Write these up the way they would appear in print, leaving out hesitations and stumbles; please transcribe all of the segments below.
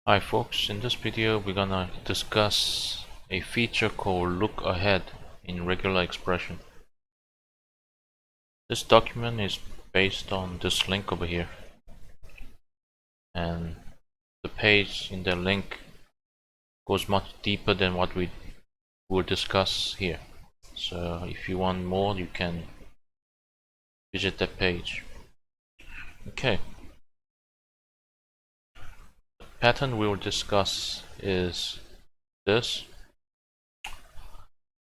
Hi folks, in this video we're gonna discuss a feature called look ahead in regular expression. This document is based on this link over here, and the page in the link goes much deeper than what we will discuss here. So if you want more, you can visit that page. Okay. The pattern we'll discuss is this.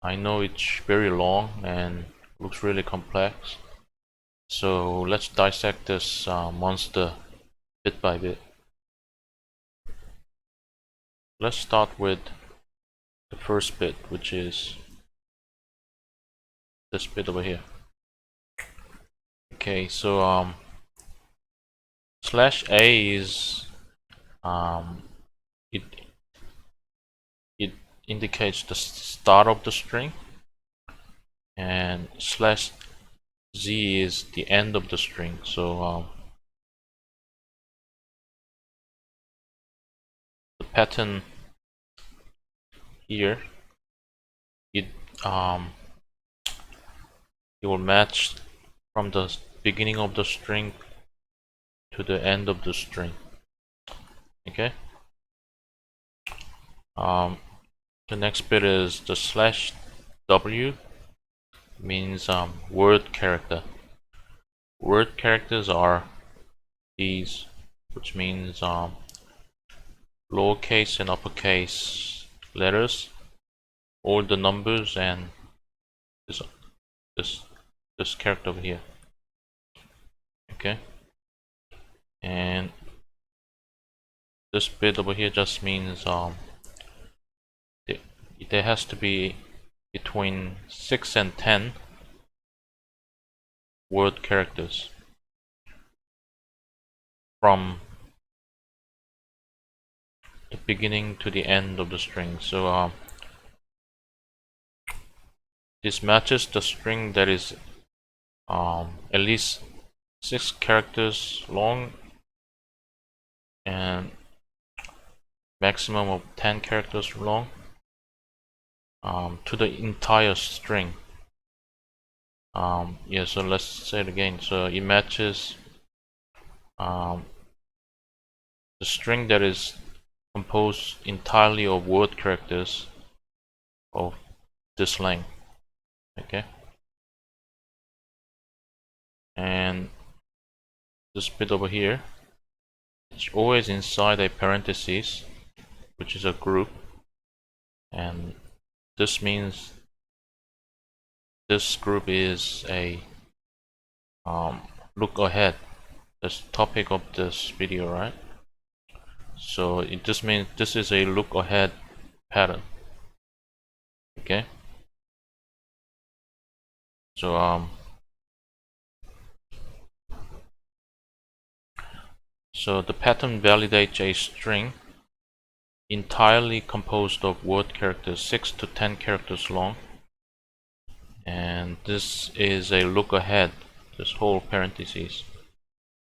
I know it's very long and looks really complex, so let's dissect this monster bit by bit. Let's start with the first bit, which is this bit over here. Okay, so /a is it indicates the start of the string, and /z is the end of the string. So the pattern here, it will match from the beginning of the string to the end of the string. Okay. The next bit is the /w, means word character. Word characters are these, which means lowercase and uppercase letters, all the numbers, and this character over here. Okay, and this bit over here just means there has to be between 6 and 10 word characters from the beginning to the end of the string. So this matches the string that is at least 6 characters long and maximum of 10 characters long to the entire string. Yeah, so let's say it again. So it matches the string that is composed entirely of word characters of this length. Okay, and this bit over here, it's always inside a parenthesis, which is a group, and this means this group is a look ahead. That's the topic of this video, right? So it just means this is a look ahead pattern. Okay, so so the pattern validates a string entirely composed of word characters 6 to 10 characters long, and this is a look ahead, this whole parenthesis,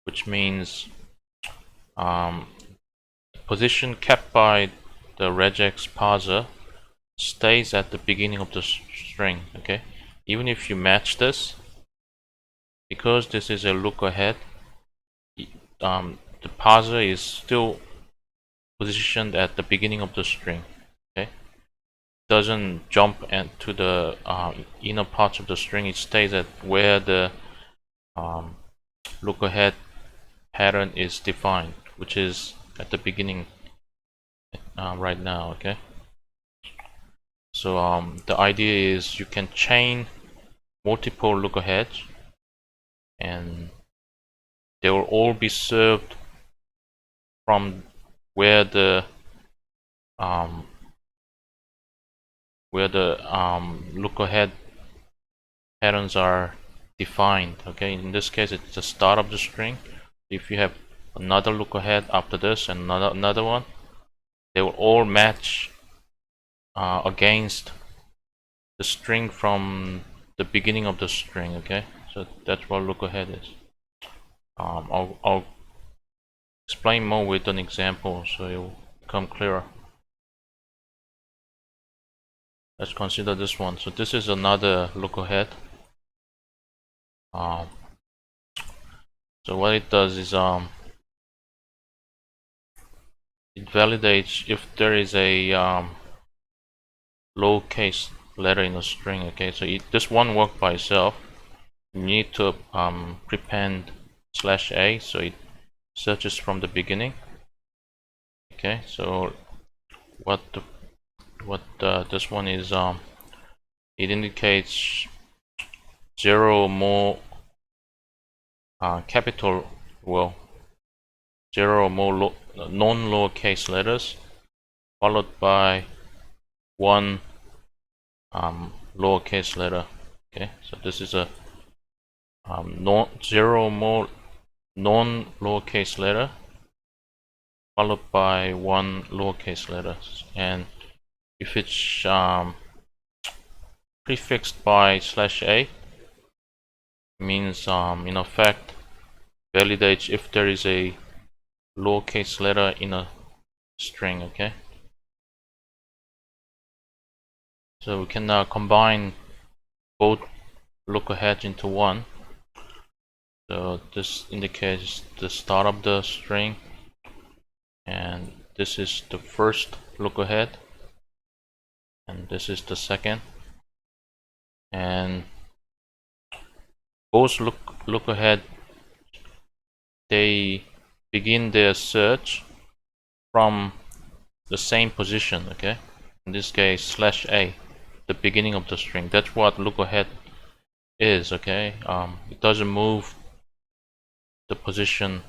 which means position kept by the regex parser stays at the beginning of the string. Okay, even if you match this, because this is a look ahead, the parser is still positioned at the beginning of the string. Okay, doesn't jump to the inner parts of the string. It stays at where the look ahead pattern is defined, which is at the beginning right now. Okay, so the idea is you can chain multiple look aheads, and they will all be served from where the look ahead patterns are defined. Okay, in this case it's the start of the string. If you have another look ahead after this and another one, they will all match against the string from the beginning of the string. Okay, so that's what look ahead is. I'll explain more with an example so become clearer. Let's consider this one. So this is another lookahead. So what it does is it validates if there is a lowercase letter in a string. Okay, so this won't work by itself. You need to prepend /a, so it searches from the beginning. Okay, so what this one is, it indicates 0 more capital, well, 0 more non-lowercase letters, followed by 1 lowercase letter. Okay, so this is a 0 more non-lowercase letter followed by 1 lowercase letter, and if it's prefixed by /a, means in effect validates if there is a lowercase letter in a string. Okay, so we can now combine both lookaheads into one. So this indicates the start of the string, and this is the first lookahead, and this is the second, and both lookahead, they begin their search from the same position. Okay, in this case /a, the beginning of the string. That's what lookahead is. Okay, it doesn't move the position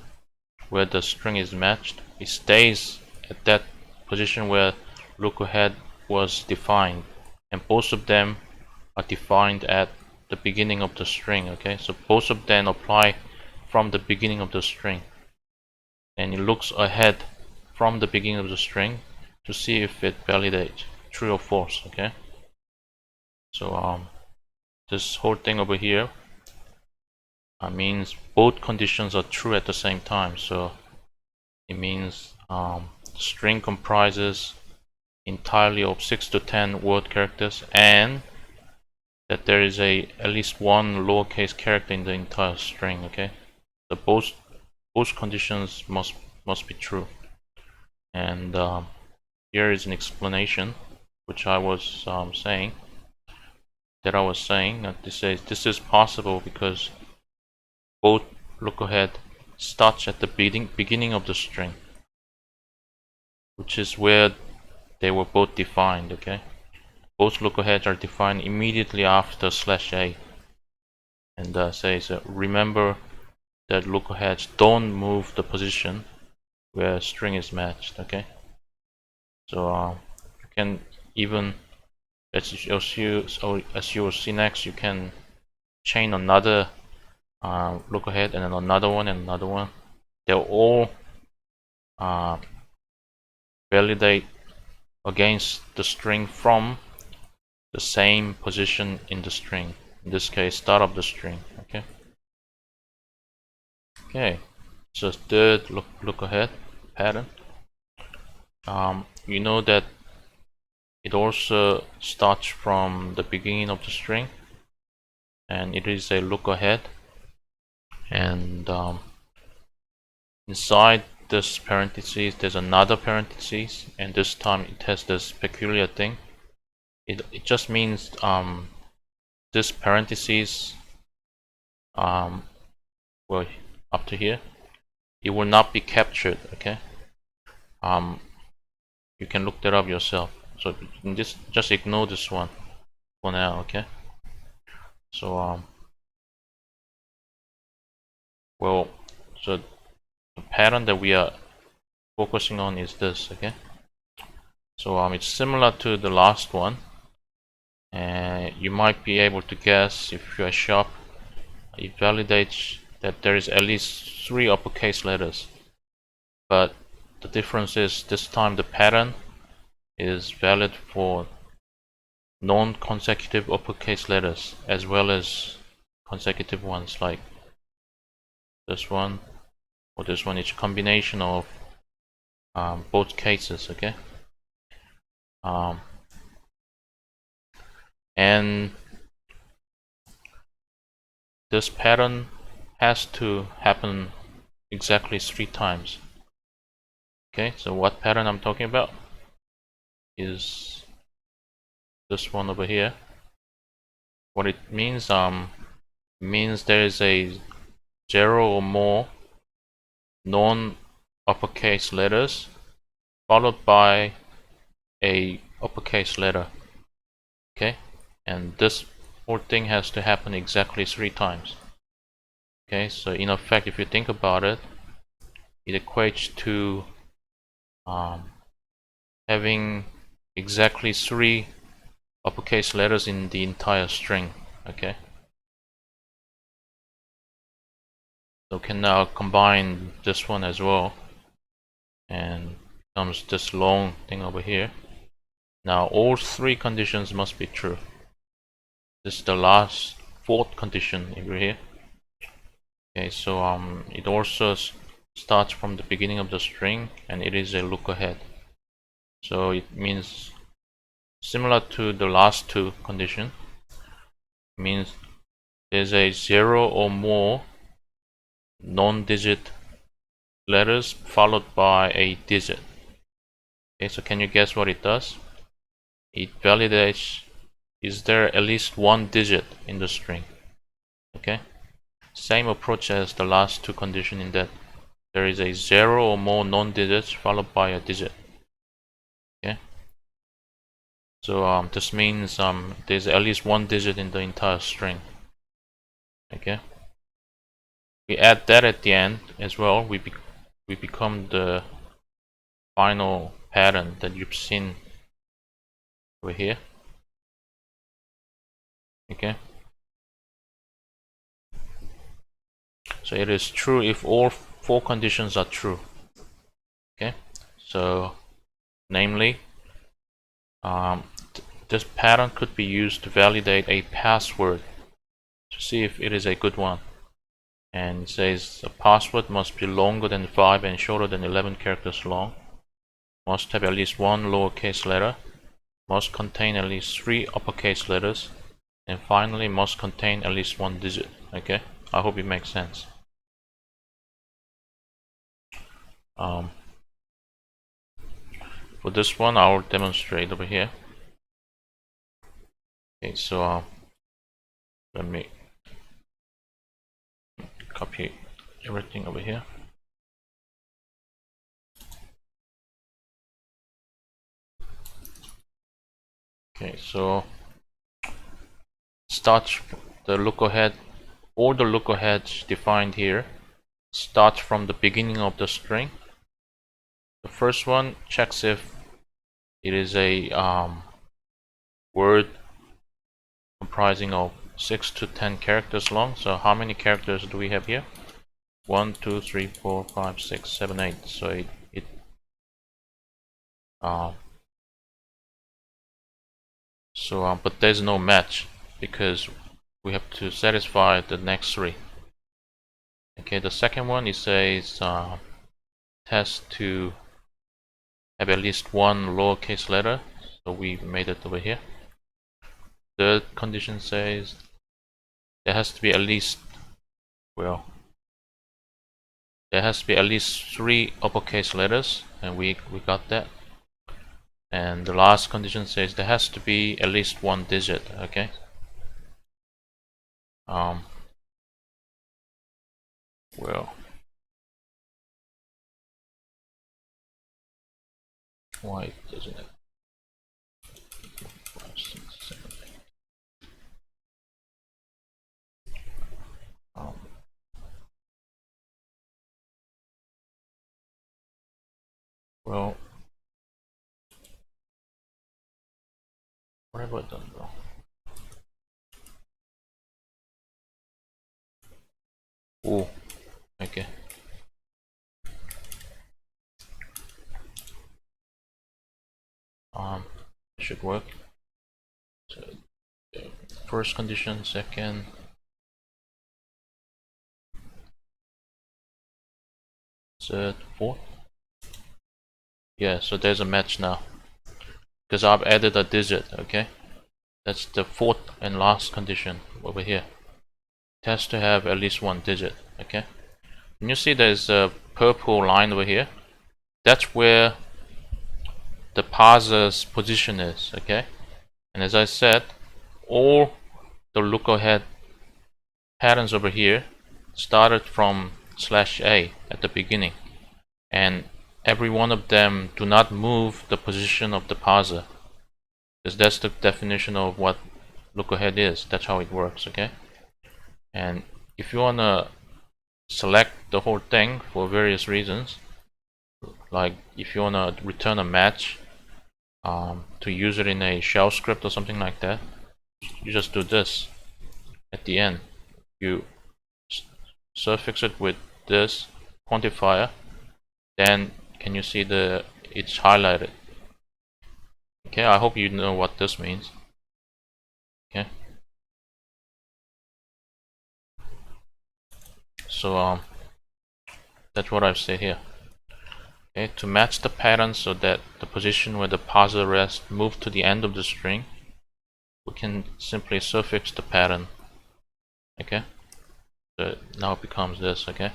where the string is matched. It stays at that position where lookahead was defined, and both of them are defined at the beginning of the string. Okay, so both of them apply from the beginning of the string, and it looks ahead from the beginning of the string to see if it validates true or false. Okay, so this whole thing over here means both conditions are true at the same time. So it means string comprises entirely of 6 to 10 word characters, and that there is at least one lowercase character in the entire string. Okay, so both conditions must be true, and here is an explanation which I was saying that this is possible because both lookahead starts at the beginning of the string, which is where they were both defined. Okay, both lookaheads are defined immediately after /a, and says remember that lookaheads don't move the position where string is matched. Okay, so you can even, as you will see next, you can chain another lookahead and then another one and another one. They'll all validate against the string from the same position in the string. In this case, start of the string. Okay. So third lookahead pattern. You know that it also starts from the beginning of the string, and it is a lookahead, and inside this parentheses there's another parentheses, and this time it has this peculiar thing. It just means this parentheses, well, up to here, it will not be captured. Okay, you can look that up yourself, so just ignore this one for now. Okay, so well, so the pattern that we are focusing on is this. Okay, so it's similar to the last one, and you might be able to guess if you are sharp. It validates that there is at least 3 uppercase letters, but the difference is this time the pattern is valid for non-consecutive uppercase letters as well as consecutive ones like this one or this one. It's a combination of both cases. Okay, and this pattern has to happen exactly 3 times. Okay, so what pattern I'm talking about is this one over here. What it means there is a 0 or more non-uppercase letters followed by a uppercase letter. Okay, and this whole thing has to happen exactly 3 times. Okay, so in effect, if you think about it, it equates to having exactly 3 uppercase letters in the entire string. Okay, so can now combine this one as well, and comes this long thing over here. Now all 3 conditions must be true. This is the last 4th condition over here. Okay, so it also starts from the beginning of the string, and it is a lookahead. So it means similar to the last 2 condition. Means there's a 0 or more non-digit letters followed by a digit. Okay, so can you guess what it does? It validates, is there at least 1 digit in the string? Okay, same approach as the last 2 condition, in that there is a 0 or more non-digits followed by a digit. Okay, so this means there's at least 1 digit in the entire string. Okay, we add that at the end as well. We become the final pattern that you've seen over here. Okay, so it is true if all 4 conditions are true. Okay, so namely, this pattern could be used to validate a password to see if it is a good one. And it says the password must be longer than 5 and shorter than 11 characters long, must have at least 1 lowercase letter, must contain at least 3 uppercase letters, and finally must contain at least 1 digit. Okay, I hope it makes sense. For this one, I'll demonstrate over here. Okay, so let me copy everything over here. Okay, so start the lookahead. All the lookaheads defined here start from the beginning of the string. The first one checks if it is a word comprising of 6 to 10 characters long. So how many characters do we have here? 1, 2, 3, 4, 5, 6, 7, 8. So but there's no match because we have to satisfy the next 3. Okay, the second one, it says has to have at least 1 lowercase letter, so we made it over here. The condition says there has to be at least, well, there has to be at least 3 uppercase letters, and we got that. And the last condition says there has to be at least 1 digit. Okay, well, why doesn't it? 5, 6, 7, 8. Well, what have I done wrong? Oh, okay. Should work. So, first condition, second, third, fourth. Yeah, so there's a match now because I've added a digit. Okay, that's the fourth and last condition over here. It has to have at least one digit. Okay, and you see there's a purple line over here. That's where the parser's position is. Okay, and as I said, all the lookahead patterns over here started from /a at the beginning, and every one of them do not move the position of the parser, because that's the definition of what lookahead is. That's how it works. Okay, and if you want to select the whole thing for various reasons, like if you want to return a match to use it in a shell script or something like that, you just do this at the end. You suffix it with this quantifier, then can you see it's highlighted. Okay, I hope you know what this means. Okay, so that's what I've said here. Okay, to match the pattern so that the position where the parser rests move to the end of the string, we can simply suffix the pattern. Okay, so now it becomes this. Okay,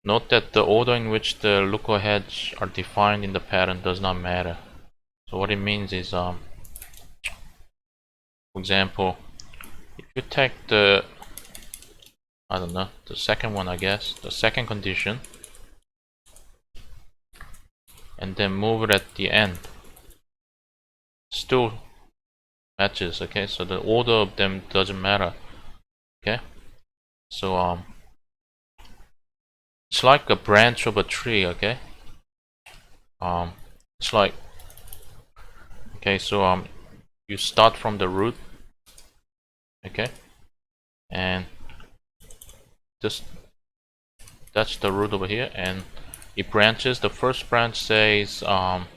note that the order in which the lookaheads are defined in the pattern does not matter. So what it means is, for example, if you take the, I don't know, the second one, I guess, the second condition, and then move it at the end, still matches. Okay, so the order of them doesn't matter. Okay, so it's like a branch of a tree. Okay, it's like, okay, so you start from the root. Okay, and that's the root over here, and it branches. The first branch says well,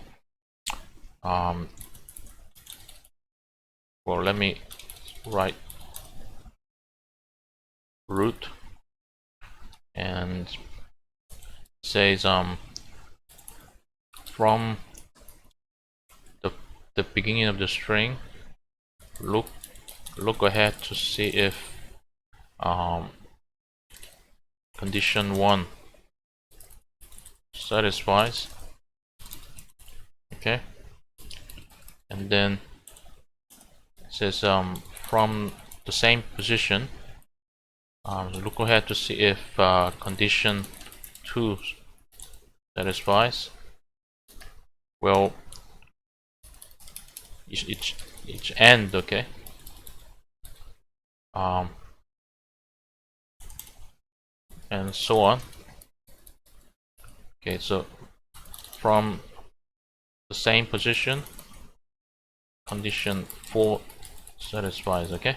let me write root, and says from the beginning of the string, look ahead to see if condition 1 satisfies. Okay, and then it says from the same position, look ahead to see if condition 2 satisfies. Well, each end. Okay, and so on. Okay, so from the same position, condition 4 satisfies. Okay,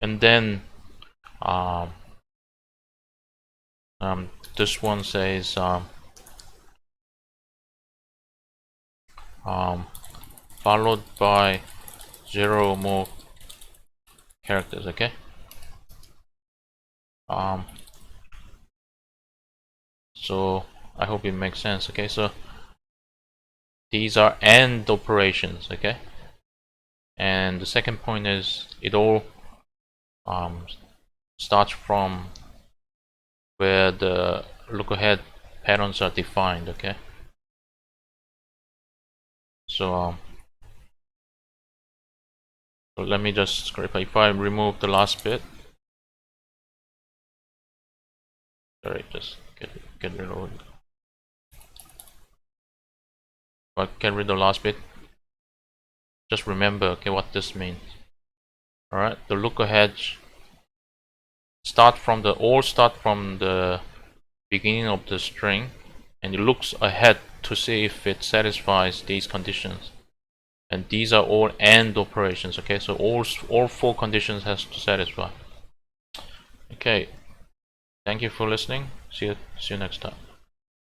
and then this one says followed by 0 more characters. Okay, so I hope it makes sense. Okay, so these are AND operations. Okay, and the second point is it all starts from where the lookahead patterns are defined. Okay, so let me just clarify. If I remove the last bit, sorry, just get rid of it. But get rid of the last bit. Just remember, okay, what this means. All right, the lookaheads start from the beginning of the string, and it looks ahead to see if it satisfies these conditions. And these are all AND operations. Okay, so all 4 conditions has to satisfy. Okay, thank you for listening. See you next time.